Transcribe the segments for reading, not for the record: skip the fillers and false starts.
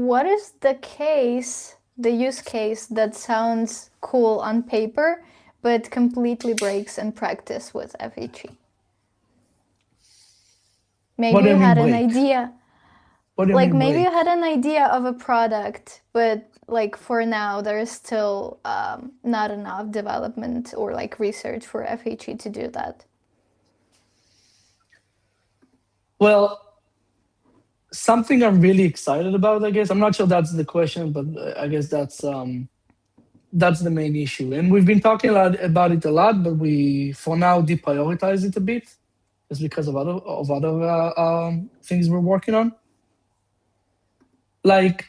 what is the use case that sounds cool on paper, but completely breaks in practice with FHE? Maybe What do you you had mean an break? idea. What do you Like mean maybe you break? had an idea of a product, but like for now there is still not enough development or like research for FHE to do that. Well, something I'm really excited about, I guess. I'm not sure that's the question, but I guess that's the main issue. And we've been talking about it a lot, but we, for now, deprioritize it a bit, just because of other things we're working on. Like,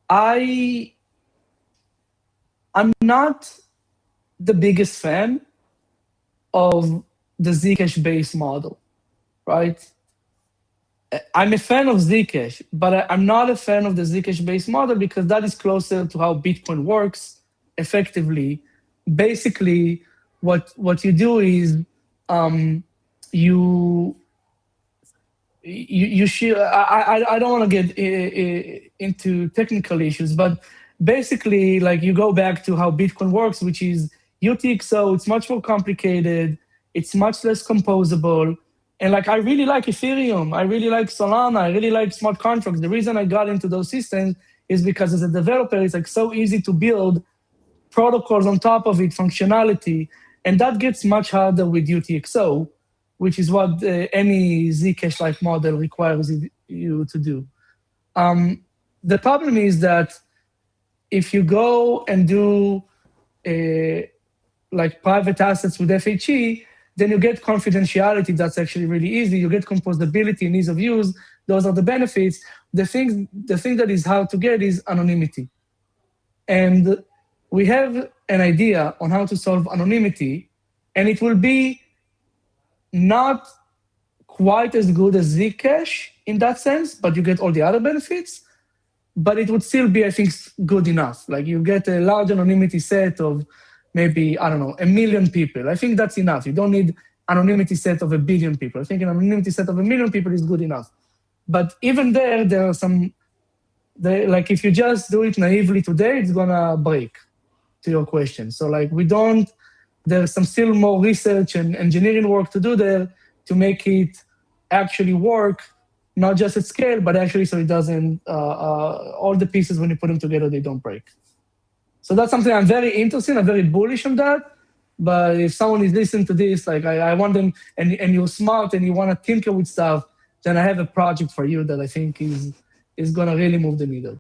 I'm not the biggest fan of the Zcash based model, right? I'm a fan of Zcash, but I'm not a fan of the Zcash based model because that is closer to how Bitcoin works effectively. Basically, what you do is um, you you should. I don't want to get into technical issues, but basically, like you go back to how Bitcoin works, which is UTXO. It's much more complicated. It's much less composable. And like I really like Ethereum. I really like Solana. I really like smart contracts. The reason I got into those systems is because as a developer, it's like so easy to build protocols on top of it, functionality, and that gets much harder with UTXO, which is what any Zcash-like model requires you to do. The problem is that if you go and do like private assets with FHE, then you get confidentiality. That's actually really easy. You get composability and ease of use. Those are the benefits. The thing that is hard to get is anonymity. And we have an idea on how to solve anonymity, and it will be not quite as good as Zcash in that sense, but you get all the other benefits. But it would still be, I think, good enough. Like you get a large anonymity set of maybe, I don't know, 1 million people. I think that's enough. You don't need anonymity set of 1 billion people. I think an anonymity set of 1 million people is good enough. But even there are some, like if you just do it naively today, it's gonna break, to your question. So like there's some still more research and engineering work to do there to make it actually work, not just at scale, but actually so it doesn't, all the pieces when you put them together, they don't break. So that's something I'm very interested in, I'm very bullish on that. But if someone is listening to this, like I want them, and you're smart and you want to tinker with stuff, then I have a project for you that I think is gonna really move the needle.